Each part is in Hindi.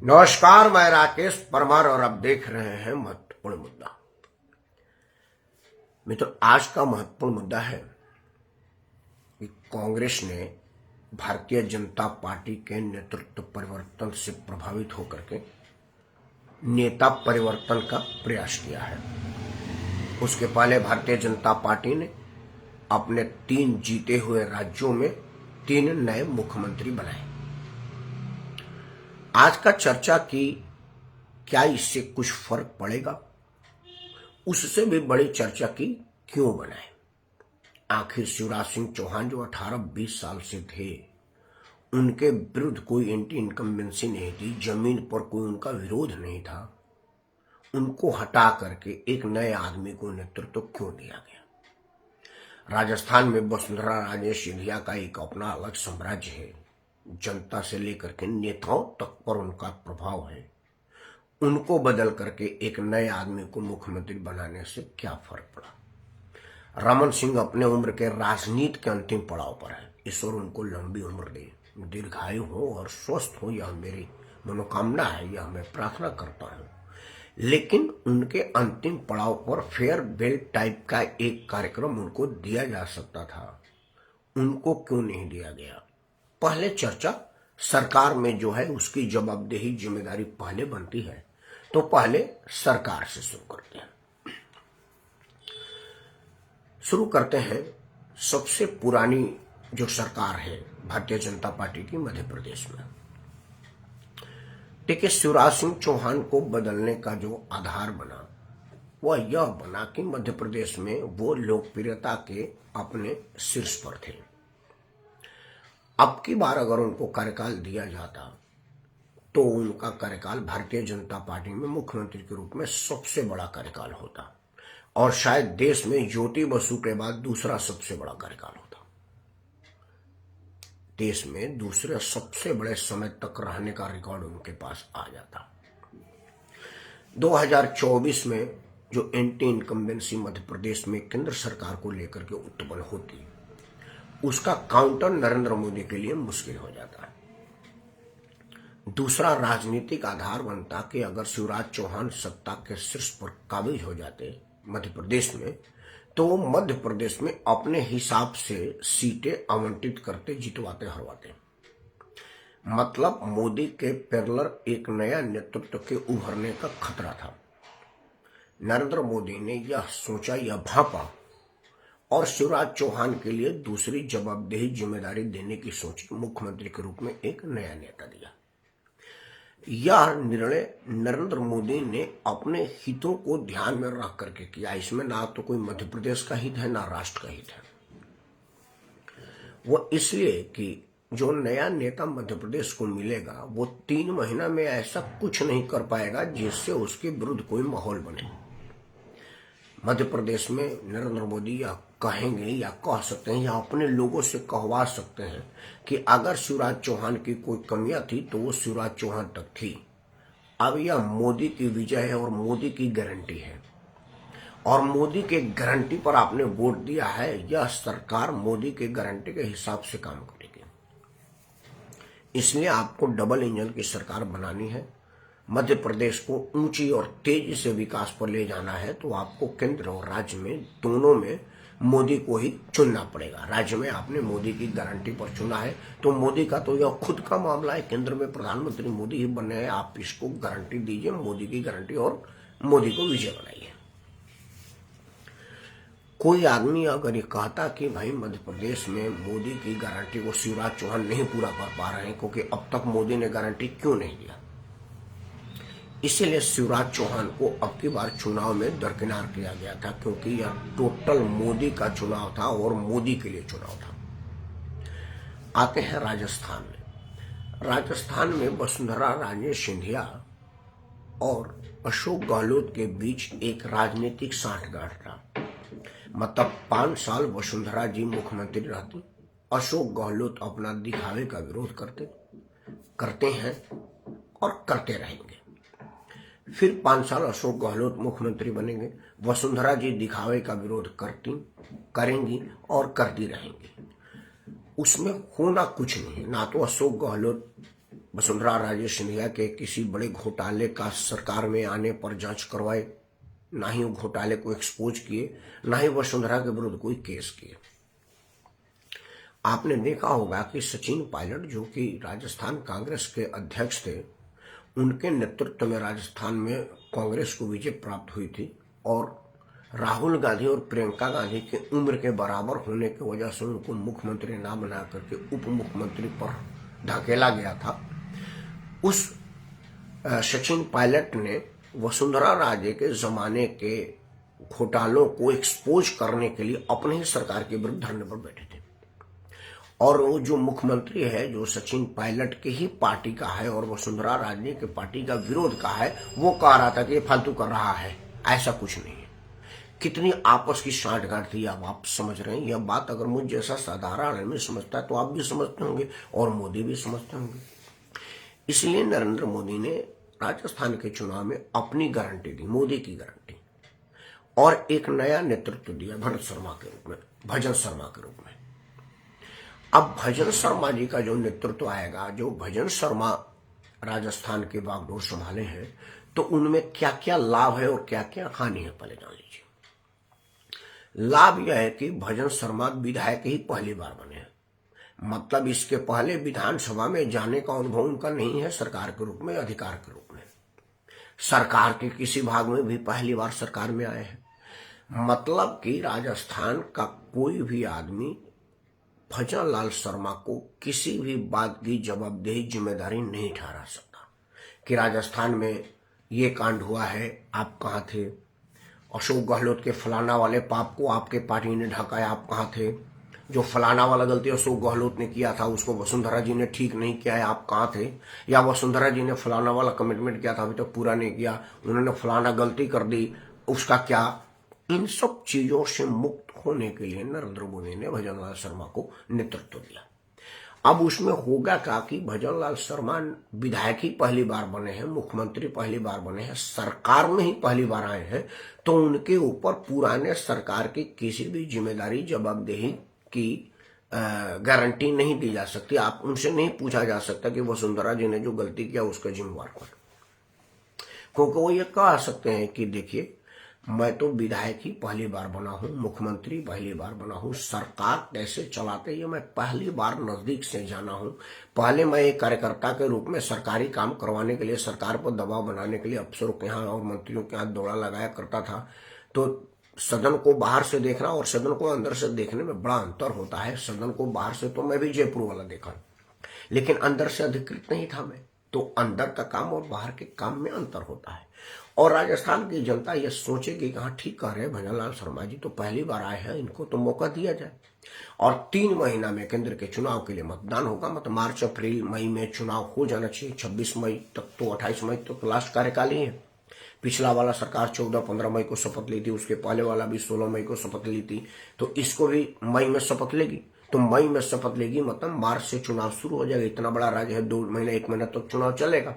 नमस्कार, मैं राकेश परमार और आप देख रहे हैं महत्वपूर्ण मुद्दा। मित्रों, आज का महत्वपूर्ण मुद्दा है कि कांग्रेस ने भारतीय जनता पार्टी के नेतृत्व परिवर्तन से प्रभावित होकर के नेता परिवर्तन का प्रयास किया है। उसके पहले भारतीय जनता पार्टी ने अपने 3 जीते हुए राज्यों में 3 नए मुख्यमंत्री बनाए। आज का चर्चा की क्या इससे कुछ फर्क पड़ेगा, उससे भी बड़ी चर्चा की क्यों बनाए। आखिर शिवराज सिंह चौहान जो 18-20 साल से थे, उनके विरुद्ध कोई एंटी इनकम्बेंसी नहीं थी, जमीन पर कोई उनका विरोध नहीं था। उनको हटा करके एक नए आदमी को नेतृत्व क्यों दिया गया। राजस्थान में वसुंधरा राजे सिंधिया का एक अपना अलग साम्राज्य है। जनता से लेकर के नेताओं तक पर उनका प्रभाव है। उनको बदल करके एक नए आदमी को मुख्यमंत्री बनाने से क्या फर्क पड़ा। रमन सिंह अपने उम्र के राजनीति के अंतिम पड़ाव पर है। ईश्वर उनको लंबी उम्र दे, दीर्घायु हो और स्वस्थ हो, यह मेरी मनोकामना है, यह मैं प्रार्थना करता हूं। लेकिन उनके अंतिम पड़ाव पर फेयरवेल टाइप का एक कार्यक्रम उनको दिया जा सकता था, उनको क्यों नहीं दिया गया। पहले चर्चा सरकार में जो है उसकी जवाबदेही जिम्मेदारी पहले बनती है, तो पहले सरकार से शुरू करते हैं। सबसे पुरानी जो सरकार है भारतीय जनता पार्टी की मध्य प्रदेश में, देखिए, शिवराज सिंह चौहान को बदलने का जो आधार बना वह यह बना कि मध्य प्रदेश में वो लोकप्रियता के अपने शीर्ष पर थे। अब की बार अगर उनको कार्यकाल दिया जाता तो उनका कार्यकाल भारतीय जनता पार्टी में मुख्यमंत्री के रूप में सबसे बड़ा कार्यकाल होता और शायद देश में ज्योति बसु के बाद दूसरा सबसे बड़ा कार्यकाल होता। देश में दूसरे सबसे बड़े समय तक रहने का रिकॉर्ड उनके पास आ जाता। 2024 में जो एंटी इनकम्बेंसी मध्य प्रदेश में केंद्र सरकार को लेकर के उत्पन्न होती, उसका काउंटर नरेंद्र मोदी के लिए मुश्किल हो जाता है। दूसरा राजनीतिक आधार बनता कि अगर शिवराज चौहान सत्ता के शीर्ष पर काबिज हो जाते मध्य प्रदेश में, तो वो मध्य प्रदेश में अपने हिसाब से सीटें आवंटित करते, जितवाते, हरवाते। मतलब मोदी के पैरेलल एक नया नेतृत्व के उभरने का खतरा था। नरेंद्र मोदी ने यह सोचा, यह भांपा और शिवराज चौहान के लिए दूसरी जवाबदेही जिम्मेदारी देने की सोची। मुख्यमंत्री के रूप में एक नया नेता दिया। यह निर्णय नरेंद्र मोदी ने अपने हितों को ध्यान में रख करके किया। इसमें ना तो कोई मध्य प्रदेश का हित है, ना राष्ट्र का हित है। वो इसलिए कि जो नया नेता मध्य प्रदेश को मिलेगा वो 3 महीना में ऐसा कुछ नहीं कर पाएगा जिससे उसके विरुद्ध कोई माहौल बने। मध्य प्रदेश में नरेंद्र मोदी या कहेंगे या कह सकते हैं या अपने लोगों से कहवा सकते हैं कि अगर शिवराज चौहान की कोई कमियां थी तो वो शिवराज चौहान तक थी। अब यह मोदी की विजय है और मोदी की गारंटी है, और मोदी के गारंटी पर आपने वोट दिया है। यह सरकार मोदी के गारंटी के हिसाब से काम करेगी। इसलिए आपको डबल इंजन की सरकार बनानी है। मध्य प्रदेश को ऊंची और तेजी से विकास पर ले जाना है तो आपको केंद्र और राज्य में दोनों में मोदी को ही चुनना पड़ेगा। राज्य में आपने मोदी की गारंटी पर चुना है तो मोदी का तो यह खुद का मामला है, केंद्र में प्रधानमंत्री मोदी ही बने हैं। आप इसको गारंटी दीजिए, मोदी की गारंटी, और मोदी को विजय बनाइए। कोई आदमी अगर ये कहता कि भाई मध्य प्रदेश में मोदी की गारंटी को शिवराज चौहान नहीं पूरा कर पा रहे हैं क्योंकि अब तक मोदी ने गारंटी क्यों नहीं दिया, इसीलिए शिवराज चौहान को अब की बार चुनाव में दरकिनार किया गया था, क्योंकि यह टोटल मोदी का चुनाव था और मोदी के लिए चुनाव था। आते हैं राजस्थान में। राजस्थान में वसुंधरा राजे सिंधिया और अशोक गहलोत के बीच एक राजनीतिक सांठगांठ था। मतलब 5 साल वसुंधरा जी मुख्यमंत्री रहती, अशोक गहलोत अपना दिखावे का विरोध करते हैं और करते रहेंगे। फिर 5 साल अशोक गहलोत मुख्यमंत्री बनेंगे, वसुंधरा जी दिखावे का विरोध करेंगी और करती रहेंगी। उसमें होना कुछ नहीं है। ना तो अशोक गहलोत वसुंधरा राजे सिंधिया के किसी बड़े घोटाले का सरकार में आने पर जांच करवाए, ना ही वो घोटाले को एक्सपोज किए, ना ही वसुंधरा के विरुद्ध कोई केस किए। आपने देखा होगा कि सचिन पायलट जो कि राजस्थान कांग्रेस के अध्यक्ष थे, उनके नेतृत्व में राजस्थान में कांग्रेस को विजय प्राप्त हुई थी और राहुल गांधी और प्रियंका गांधी के उम्र के बराबर होने की वजह से उनको मुख्यमंत्री ना बना करके उप मुख्यमंत्री पर धकेला गया था। उस सचिन पायलट ने वसुंधरा राजे के जमाने के घोटालों को एक्सपोज करने के लिए अपने ही सरकार के विरुद्ध धरने पर बैठे थे। और वो जो मुख्यमंत्री है जो सचिन पायलट के ही पार्टी का है और वसुंधरा राजे के पार्टी का विरोध का है, वो कह रहा था कि ये फालतू कर रहा है, ऐसा कुछ नहीं है। कितनी आपस की साठगांठ थी, अब आप समझ रहे हैं। यह बात अगर मुझ जैसा साधारण आदमी समझता है तो आप भी समझते होंगे और मोदी भी समझते होंगे। इसलिए नरेंद्र मोदी ने राजस्थान के चुनाव में अपनी गारंटी दी, मोदी की गारंटी, और एक नया नेतृत्व दिया भरत शर्मा के रूप में, भजन शर्मा के रूप में। अब भजन शर्मा जी का जो नेतृत्व आएगा, जो भजन शर्मा राजस्थान के बागडोर संभाले हैं, तो उनमें क्या क्या लाभ है और क्या क्या हानि है, पहले जान लीजिए। लाभ यह है कि भजन शर्मा विधायक ही पहली बार बने हैं, मतलब इसके पहले विधानसभा में जाने का अनुभव उनका नहीं है सरकार के रूप में, अधिकार के रूप में। सरकार के किसी भाग में भी पहली बार सरकार में आए हैं, मतलब कि राजस्थान का कोई भी आदमी भजन लाल शर्मा को किसी भी बात की जवाबदेही जिम्मेदारी नहीं ठहरा सकता कि राजस्थान में ये कांड हुआ है, आप कहाँ थे, अशोक गहलोत के फलाना वाले पाप को आपके पार्टी ने ढकाया, आप कहाँ थे, जो फलाना वाला गलती अशोक गहलोत ने किया था उसको वसुंधरा जी ने ठीक नहीं किया है, आप कहाँ थे, या वसुंधरा जी ने फलाना वाला कमिटमेंट किया था अभी तक पूरा नहीं किया, उन्होंने फलाना गलती कर दी, उसका क्या। इन सब चीजों से मुक्त होने के लिए नरेंद्र मोदी ने भजन लाल शर्मा को नेतृत्व दिया। अब उसमें होगा क्या कि भजन लाल शर्मा विधायक ही पहली बार बने हैं, मुख्यमंत्री पहली बार बने हैं, सरकार में ही पहली बार आए हैं, तो उनके ऊपर पुराने सरकार की किसी भी जिम्मेदारी जवाबदेही की गारंटी नहीं दी जा सकती। आप उनसे नहीं पूछा जा सकता कि वसुंधरा जी ने जो गलती किया उसका जिम्मेवार कौन, क्योंकि वो ये कह सकते हैं कि देखिए मैं तो विधायक ही पहली बार बना हूं, मुख्यमंत्री पहली बार बना हूं, सरकार कैसे चलाते ये मैं पहली बार नजदीक से जाना हूं। पहले मैं एक कार्यकर्ता के रूप में सरकारी काम करवाने के लिए, सरकार पर दबाव बनाने के लिए अफसरों के यहाँ और मंत्रियों के यहाँ दौड़ा लगाया करता था। तो सदन को बाहर से देखना और सदन को अंदर से देखने में बड़ा अंतर होता है। सदन को बाहर से तो मैं भी जयपुर वाला देखा, लेकिन अंदर से अधिकृत नहीं था मैं, तो अंदर का काम और बाहर के काम में अंतर होता है। और राजस्थान की जनता ये सोचेगी कि हाँ ठीक कह रहे हैं भजन लाल शर्मा जी तो पहली बार आए हैं, इनको तो मौका दिया जाए। और 3 महीना में केंद्र के चुनाव के लिए मतदान होगा, मतलब मार्च अप्रैल मई में चुनाव हो जाना चाहिए। 26 मई तक तो 28 मई तक तो लास्ट कार्यकाल ही है। पिछला वाला सरकार 14-15 मई को शपथ ली थी, उसके पहले वाला भी 16 मई को शपथ ली थी, तो इसको भी मई में शपथ लेगी। तो मई में शपथ लेगी मतलब मार्च से चुनाव शुरू हो जाएगा। इतना बड़ा राज्य है, 2 महीना 1 महीना तक चुनाव चलेगा।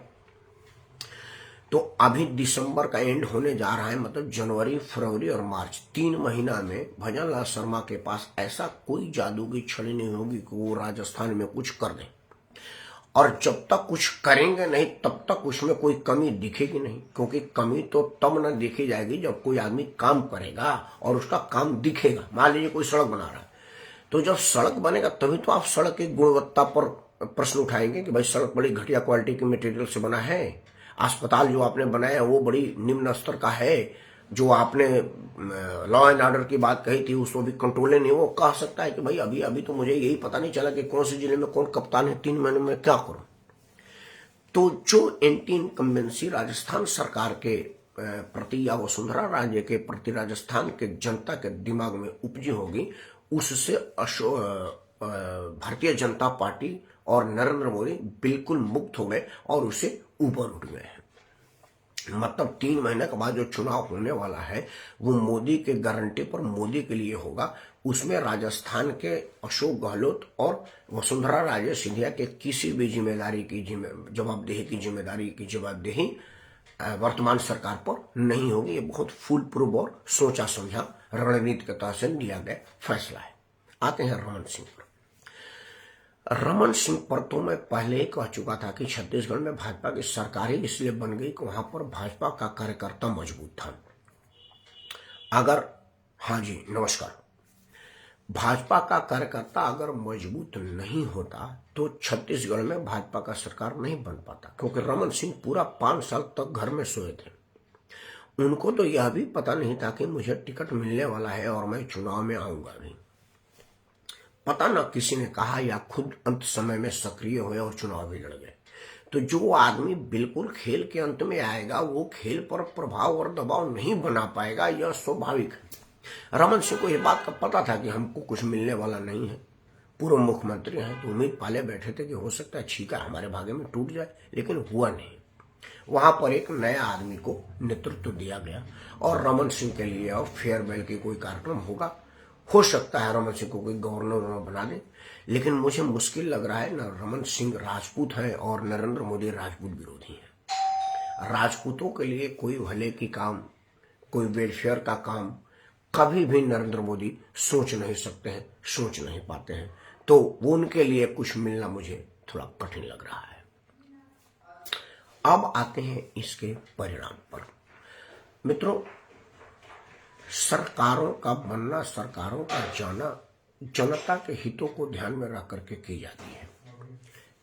तो अभी दिसंबर का एंड होने जा रहा है, मतलब जनवरी, फरवरी और मार्च 3 महीना में भजन लाल शर्मा के पास ऐसा कोई जादू की छड़ी नहीं होगी कि वो राजस्थान में कुछ कर दें। और जब तक कुछ करेंगे नहीं तब तक उसमें कोई कमी दिखेगी नहीं, क्योंकि कमी तो तब न देखी जाएगी जब कोई आदमी काम करेगा और उसका काम दिखेगा। मान लीजिए कोई सड़क बना रहा है, तो जब सड़क बनेगा तभी तो आप सड़क की गुणवत्ता पर प्रश्न उठाएंगे कि भाई सड़क बड़ी घटिया क्वालिटी के मटेरियल से बना है, अस्पताल जो आपने बनाया वो बड़ी निम्न स्तर का है, जो आपने लॉ एंड ऑर्डर की बात कही थी उसको भी कंट्रोल नहीं। वो कह सकता है कि भाई अभी अभी तो मुझे यही पता नहीं चला कि कौन से जिले में कौन कप्तान है, 3 महीने में क्या करूं। तो जो एंटी इनकम्बेंसी राजस्थान सरकार के प्रति या वसुंधरा राजे के प्रति राजस्थान के जनता के दिमाग में उपजी होगी, उससे भारतीय जनता पार्टी और नरेंद्र मोदी बिल्कुल मुक्त हो गए और उसे ऊपर उठ गए हैं। मतलब 3 महीने के बाद जो चुनाव होने वाला है वो मोदी के गारंटी पर मोदी के लिए होगा। उसमें राजस्थान के अशोक गहलोत और वसुंधरा राजे सिंधिया के किसी भी जिम्मेदारी की जवाबदेही वर्तमान सरकार पर नहीं होगी। ये बहुत फुल प्रूफ और सोचा समझा रणनीति के तहत से लिया गया फैसला है। आते हैं रमन सिंह पर। रमन सिंह पर तो मैं पहले ही कह चुका था कि छत्तीसगढ़ में भाजपा की सरकार ही इसलिए बन गई कि वहां पर भाजपा का कार्यकर्ता मजबूत था। अगर, हाँ जी नमस्कार, भाजपा का कार्यकर्ता अगर मजबूत नहीं होता तो छत्तीसगढ़ में भाजपा का सरकार नहीं बन पाता, क्योंकि रमन सिंह पूरा 5 साल तक घर में सोए थे। उनको तो यह भी पता नहीं था कि मुझे टिकट मिलने वाला है और मैं चुनाव में आऊंगा भी। पता न किसी ने कहा या खुद अंत समय में सक्रिय हुए और चुनाव भी लड़ गए। तो जो आदमी बिल्कुल खेल के अंत में आएगा वो खेल पर प्रभाव और दबाव नहीं बना पाएगा, यह स्वाभाविक है। रमन सिंह को यह बात का पता था कि हमको कुछ मिलने वाला नहीं है। पूर्व मुख्यमंत्री हैं तो उम्मीद पाले बैठे थे कि हो सकता है छीका हमारे भाग्य में टूट जाए, लेकिन हुआ नहीं। वहां पर एक नए आदमी को नेतृत्व दिया गया और रमन सिंह के लिए और फेयरवेल की कोई कार्यक्रम होगा। हो सकता है रमन सिंह को कोई गवर्नर बना दे, लेकिन मुझे मुश्किल लग रहा है। न रमन सिंह राजपूत है और नरेंद्र मोदी राजपूत विरोधी है। राजपूतों के लिए कोई भले की काम, कोई वेलफेयर का काम कभी भी नरेंद्र मोदी सोच नहीं सकते हैं, सोच नहीं पाते हैं। तो उनके लिए कुछ मिलना मुझे थोड़ा कठिन लग रहा है। अब आते हैं इसके परिणाम पर। मित्रों, सरकारों का बनना, सरकारों का जाना जनता के हितों को ध्यान में रख करके की जाती है,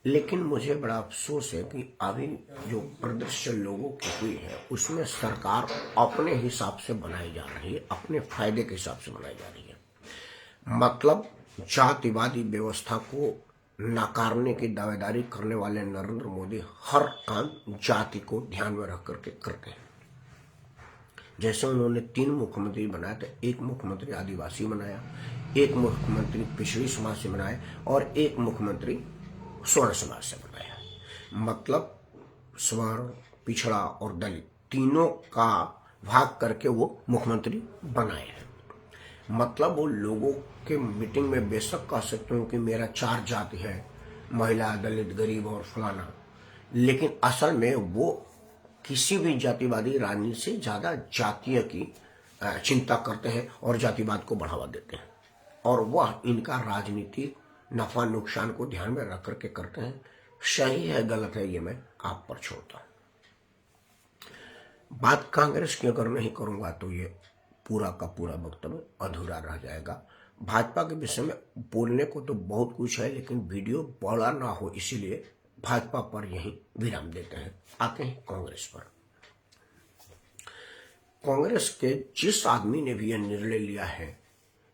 लेकिन मुझे बड़ा अफसोस है कि अभी जो प्रदर्शन लोगों की हुई है उसमें सरकार अपने हिसाब से बनाई जा रही है, अपने फायदे के हिसाब से बनाई जा रही है। मतलब जातिवादी व्यवस्था को नकारने की दावेदारी करने वाले नरेंद्र मोदी हर काम जाति को ध्यान में रख करके करते हैं। जैसे उन्होंने 3 मुख्यमंत्री बनाए थे, एक मुख्यमंत्री आदिवासी बनाया, एक मुख्यमंत्री पिछड़ी समाज से बनाया और एक मुख्यमंत्री स्वर्ण समाज से बनाया। मतलब स्वर्ण, पिछड़ा और दलित तीनों का भाग करके वो मुख्यमंत्री बनाए हैं। मतलब वो लोगों के मीटिंग में बेशक कह सकते हो कि मेरा 4 जाति है, महिला, दलित, गरीब और फलाना, लेकिन असल में वो किसी भी जातिवादी राजनीति से ज्यादा जातीय की चिंता करते हैं और जातिवाद को बढ़ावा देते हैं, और वह इनका राजनीति नफा नुकसान को ध्यान में रख करके करते हैं। सही है गलत है ये मैं आप पर छोड़ता हूं। बात कांग्रेस की अगर नहीं करूंगा तो ये पूरा का पूरा वक्तव्य अधूरा रह जाएगा। भाजपा के विषय में बोलने को तो बहुत कुछ है, लेकिन वीडियो बड़ा ना हो इसीलिए भाजपा पर यही विराम देते हैं। आते हैं कांग्रेस पर। कांग्रेस के जिस आदमी ने भी यह निर्णय लिया है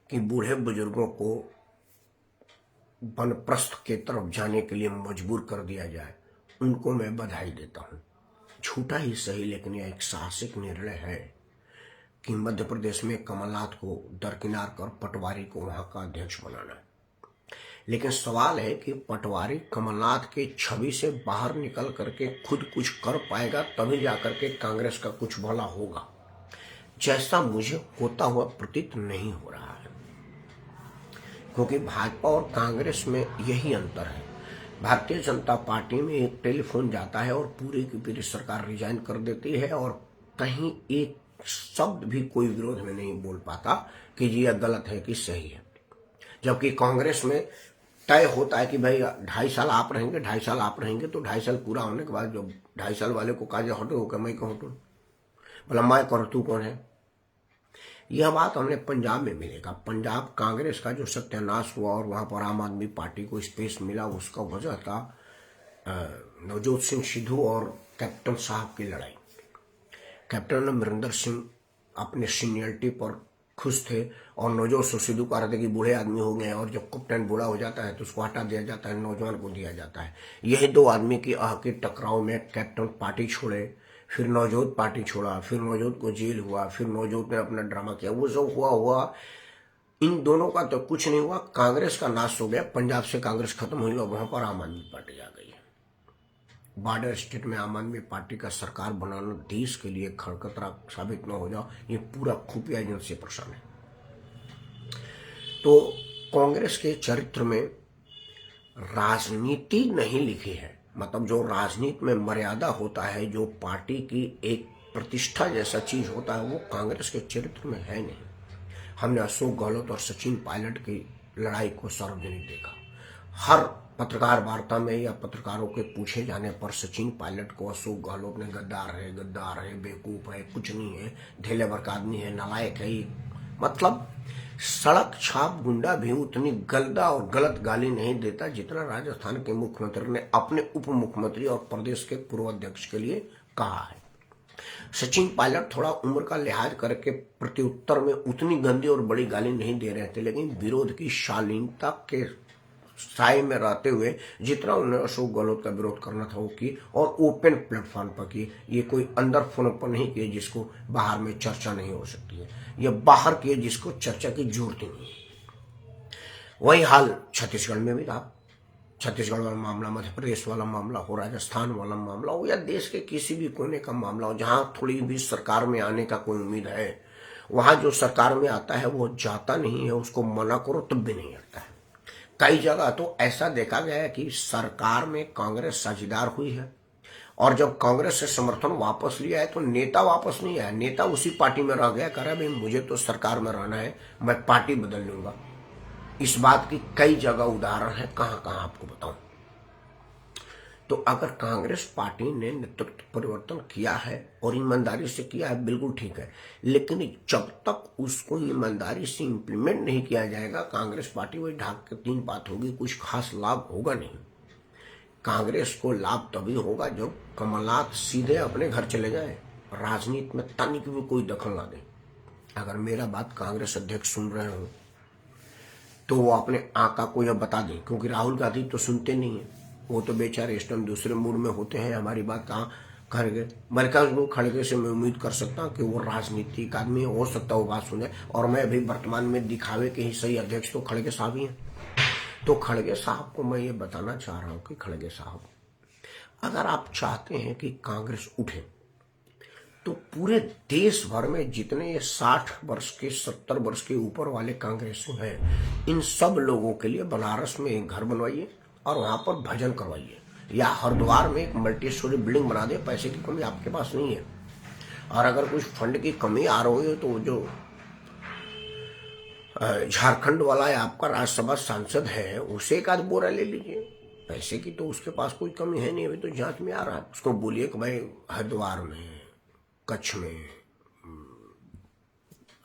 कि बूढ़े बुजुर्गों को वनप्रस्थ के तरफ जाने के लिए मजबूर कर दिया जाए, उनको मैं बधाई देता हूं। झूठा ही सही, लेकिन यह एक साहसिक निर्णय है कि मध्य प्रदेश में कमलनाथ को दरकिनार कर पटवारी को वहां का अध्यक्ष बनाना। लेकिन सवाल है कि पटवारी कमलनाथ के छवि से बाहर निकल करके खुद कुछ कर पाएगा, तभी जाकर के कांग्रेस का कुछ भला होगा, जैसा मुझे होता हुआ प्रतीत नहीं हो रहा है। क्योंकि भाजपा और कांग्रेस में यही अंतर है। भारतीय जनता पार्टी में एक टेलीफोन जाता है और पूरी की पूरी सरकार रिजाइन कर देती है और कहीं एक शब्द भी कोई विरोध में नहीं बोल पाता कि जी यह गलत है कि सही है। जबकि कांग्रेस में तय होता है कि भाई 2.5 साल आप रहेंगे, 2.5 साल आप रहेंगे, तो 2.5 साल पूरा होने के बाद जो 2.5 साल वाले को कहा हटो होकर मैं कहूँ तो बोला मैं करूँ तू कौन है। यह बात हमने पंजाब में मिलेगा। पंजाब कांग्रेस का जो सत्यानाश हुआ और वहां पर आम आदमी पार्टी को स्पेस मिला, उसका वजह था नवजोत सिंह सिद्धू और कैप्टन साहब की लड़ाई। कैप्टन अमरिंदर सिंह अपने सीनियरिटी पर खुश थे और नवजोत सिंह सिद्धू कह रहे थे कि बूढ़े आदमी हो गए और जब कैप्टन बूढ़ा हो जाता है तो उसको हटा दिया जाता है, नौजवान को दिया जाता है। यही 2 आदमी की आह के टकराव में कैप्टन पार्टी छोड़े, फिर नवजोत पार्टी छोड़ा, फिर नवजोत को जेल हुआ, फिर नवजोत ने अपना ड्रामा किया। वो सब हुआ इन दोनों का तो कुछ नहीं हुआ। कांग्रेस का नाश हो गया, पंजाब से कांग्रेस खत्म हुई और वहां पर आम आदमी पार्टी आ गई। बॉर्डर स्टेट में आम आदमी पार्टी का सरकार बनाना देश के लिए खतरा साबित न हो जाओ, ये पूरा खुफिया एजेंसी प्रश्न है। तो कांग्रेस के चरित्र में राजनीति नहीं लिखी है। मतलब जो राजनीति में मर्यादा होता है, जो पार्टी की एक प्रतिष्ठा जैसा चीज होता है, वो कांग्रेस के चरित्र में है नहीं। हमने अशोक गहलोत और सचिन पायलट की लड़ाई को सार्वजनिक देखा। हर पत्रकार वार्ता में या पत्रकारों के पूछे जाने पर सचिन पायलट को अशोक गहलोत ने गद्दार है, बेवकूफ है, कुछ नहीं है, ढेले भर का आदमी है, नालायक है। मतलब सड़क छाप गुंडा भी उतनी गंदा और गलत गाली नहीं देता जितना राजस्थान के मुख्यमंत्री ने अपने उप मुख्यमंत्री और प्रदेश के पूर्व अध्यक्ष के लिए कहा है। सचिन पायलट थोड़ा उम्र का लिहाज करके प्रत्युत्तर में उतनी गंदी और बड़ी गाली नहीं दे रहे थे, लेकिन विरोध की शालीनता के साए में रहते हुए जितना उन्हें अशोक गहलोत का विरोध करना था वो की, और ओपन प्लेटफॉर्म पर की। ये कोई अंदर फोन पर नहीं किए जिसको बाहर में चर्चा नहीं हो सकती है, या बाहर किए जिसको चर्चा की जरूरत ही नहीं है। वही हाल छत्तीसगढ़ में भी था। छत्तीसगढ़ वाला मामला, मध्य प्रदेश वाला मामला हो, राजस्थान वाला मामला हो, या देश के किसी भी कोने का मामला हो जहां थोड़ी भी सरकार में आने का कोई उम्मीद है, वहां जो सरकार में आता है वो जाता नहीं है, उसको मना करो तब भी नहीं आता है। कई जगह तो ऐसा देखा गया है कि सरकार में कांग्रेस साझेदार हुई है, और जब कांग्रेस से समर्थन वापस लिया है तो नेता वापस नहीं आया, नेता उसी पार्टी में रह गया, कह रहा भाई मुझे तो सरकार में रहना है, मैं पार्टी बदल लूंगा। इस बात की कई जगह उदाहरण है, कहां कहां आपको बताऊं। तो अगर कांग्रेस पार्टी ने नेतृत्व परिवर्तन किया है और ईमानदारी से किया है, बिल्कुल ठीक है, लेकिन जब तक उसको ईमानदारी से इंप्लीमेंट नहीं किया जाएगा, कांग्रेस पार्टी वही ढाक के तीन बात होगी, कुछ खास लाभ होगा नहीं। कांग्रेस को लाभ तभी होगा जब कमलनाथ सीधे अपने घर चले जाए, राजनीति में तनिक भी कोई दखल ना दे। अगर मेरा बात कांग्रेस अध्यक्ष सुन रहे हो तो वो अपने आका को यह बता दें, क्योंकि राहुल गांधी तो सुनते नहीं है, वो तो बेचारे इस टाइम दूसरे मूड में होते हैं। हमारी बात कहाँ खड़गे, मल्लिकार्जुन खड़गे से मैं उम्मीद कर सकता हूँ कि वो राजनीतिक आदमी हो सकता है, वो बात सुने। और मैं अभी वर्तमान में दिखावे के ही सही अध्यक्ष तो खड़गे साहब ही हैं। तो खड़गे साहब को मैं ये बताना चाह रहा हूँ कि खड़गे साहब, अगर आप चाहते हैं कि कांग्रेस उठे तो पूरे देश भर में जितने ये 60 वर्ष के 70 वर्ष के ऊपर वाले कांग्रेसी हैं, इन सब लोगों के लिए बनारस में एक घर बनवाइए और वहां पर भजन करवाइए, या हरिद्वार में एक मल्टी स्टोरी बिल्डिंग बना दे। पैसे की कमी आपके पास नहीं है, और अगर कुछ फंड की कमी आ रही है तो जो झारखंड वाला है आपका राज्यसभा सांसद है, उसे एक आध बोरा ले लीजिए। पैसे की तो उसके पास कोई कमी है नहीं, अभी तो जांच में आ रहा है। उसको बोलिए कि भाई हरिद्वार में, कच्छ में,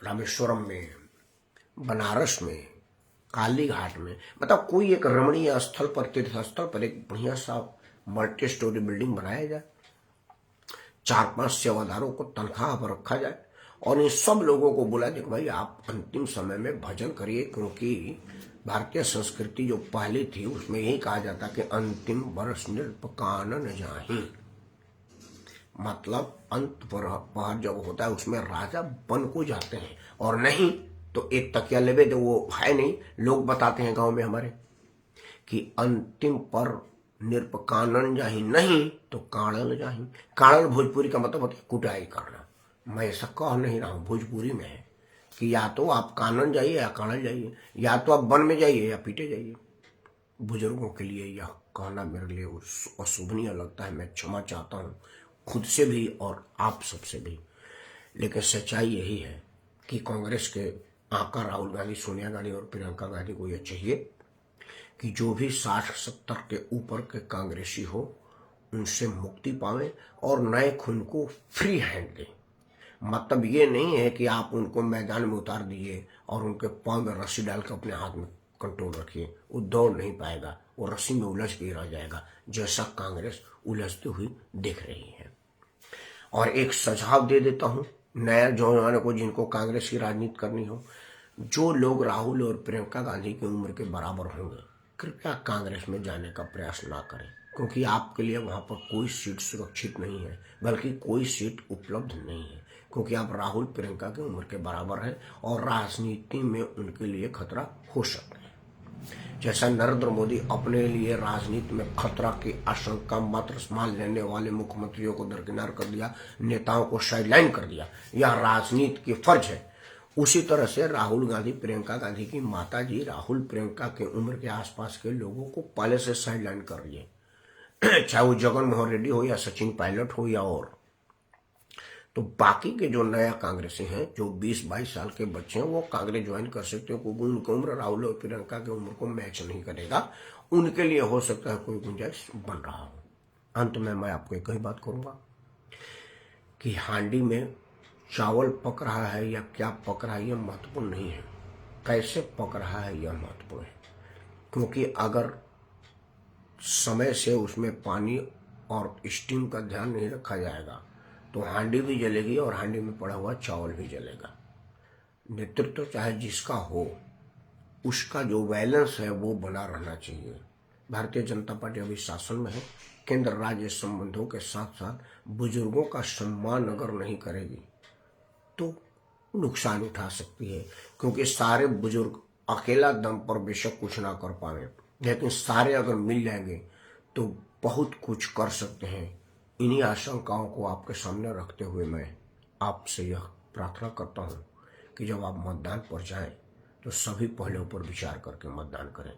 रामेश्वरम में, बनारस में, काली घाट में, मतलब कोई एक रमणीय स्थल पर, तीर्थ स्थल पर एक बढ़िया सा मल्टी स्टोरी बिल्डिंग बनाया जाए, 4-5 सेवादारों को तनख्वाह पर रखा जाए, और इन सब लोगों को बुला दे भाई आप अंतिम समय में भजन करिए। क्योंकि भारतीय संस्कृति जो पहले थी उसमें यही कहा जाता कि अंतिम वर्ष नृपकानन जाहि, मतलब अंत पहर जब होता है उसमें राजा बन को जाते हैं, और नहीं तो एक तकिया लेवे तो वो है नहीं। लोग बताते हैं गांव में हमारे कि अंतिम पर नृपकानन जाहि, नहीं तो काणल जाहि। काणल भोजपुरी का मतलब होता है कुटाई करना। मैं ऐसा कह नहीं रहा हूं, भोजपुरी में है कि या तो आप कानन जाइए या काणल जाइए, या तो आप वन में जाइए या पीटे जाइए। बुजुर्गों के लिए यह कहना मेरे लिए अशोभनीय लगता है, मैं क्षमा चाहता हूं खुद से भी और आप सबसे भी, लेकिन सच्चाई यही है कि कांग्रेस के आका राहुल गांधी, सोनिया गांधी और प्रियंका गांधी को यह चाहिए कि जो भी 60-70 के ऊपर के कांग्रेसी हो उनसे मुक्ति पावे और नए खून को फ्री हैंड दें। मतलब ये नहीं है कि आप उनको मैदान में उतार दीजिए और उनके पांव में रस्सी डाल कर अपने हाथ में कंट्रोल रखिए, वो दौड़ नहीं पाएगा, वो रस्सी में उलझ के रह जाएगा, जैसा कांग्रेस उलझती हुई दिख रही है। और एक सुझाव दे देता हूं नया जवानों को, जिनको कांग्रेस की राजनीति करनी हो, जो लोग राहुल और प्रियंका गांधी की उम्र के बराबर होंगे कृपया कांग्रेस में जाने का प्रयास ना करें, क्योंकि आपके लिए वहां पर कोई सीट सुरक्षित नहीं है, बल्कि कोई सीट उपलब्ध नहीं है, क्योंकि आप राहुल प्रियंका की उम्र के बराबर हैं और राजनीति में उनके लिए खतरा हो सकता है। जैसा नरेंद्र मोदी अपने लिए राजनीति में खतरा की आशंका मात्र मान लेने वाले मुख्यमंत्रियों को दरकिनार कर दिया, नेताओं को साइडलाइन कर दिया, यह राजनीति की फर्ज है। उसी तरह से राहुल गांधी, प्रियंका गांधी की माता जी राहुल प्रियंका के उम्र के आसपास के लोगों को पहले से साइडलाइन कर रही है, चाहे वो जगन मोहन रेड्डी हो या सचिन पायलट हो या और। तो बाकी के जो नया कांग्रेसी हैं, जो 20-22 साल के बच्चे हैं, वो कांग्रेस ज्वाइन कर सकते हैं, क्योंकि उनकी उम्र राहुल और प्रियंका की उम्र को मैच नहीं करेगा। उनके लिए हो सकता है कोई गुंजाइश बन रहा हो। अंत में मैं आपको एक ही बात करूंगा कि हांडी में चावल पक रहा है या क्या पक रहा है यह महत्वपूर्ण नहीं है, कैसे पक रहा है यह महत्वपूर्ण है। क्योंकि अगर समय से उसमें पानी और स्टीम का ध्यान नहीं रखा जाएगा तो हांडी भी जलेगी और हांडी में पड़ा हुआ चावल भी जलेगा। नेतृत्व चाहे जिसका हो, उसका जो बैलेंस है वो बना रहना चाहिए। भारतीय जनता पार्टी अभी शासन में है, केंद्र राज्य संबंधों के साथ साथ बुजुर्गों का सम्मान अगर नहीं करेगी तो नुकसान उठा सकती है। क्योंकि सारे बुजुर्ग अकेला दम पर बेशक कुछ ना कर पाए, लेकिन सारे अगर मिल जाएंगे तो बहुत कुछ कर सकते हैं। इन्हीं आशंकाओं को आपके सामने रखते हुए मैं आपसे यह प्रार्थना करता हूं कि जब आप मतदान पर जाएं तो सभी पहलुओं पर विचार करके मतदान करें,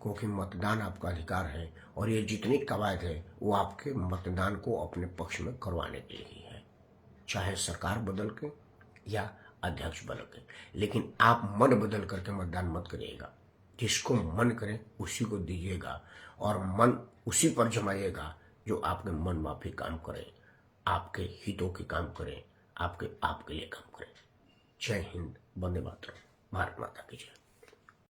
क्योंकि मतदान आपका अधिकार है और ये जितनी कवायद है वो आपके मतदान को अपने पक्ष में करवाने के लिए ही है, चाहे सरकार बदल के या अध्यक्ष बदल के। लेकिन आप मन बदल करके मतदान मत करिएगा। जिसको मन करे उसी को दीजिएगा और मन उसी पर जमाइएगा जो आपके मन माफी काम करे, आपके हितों के काम करे, आपके लिए काम करे। जय हिंद, वंदे मातरम, भारत माता की जय।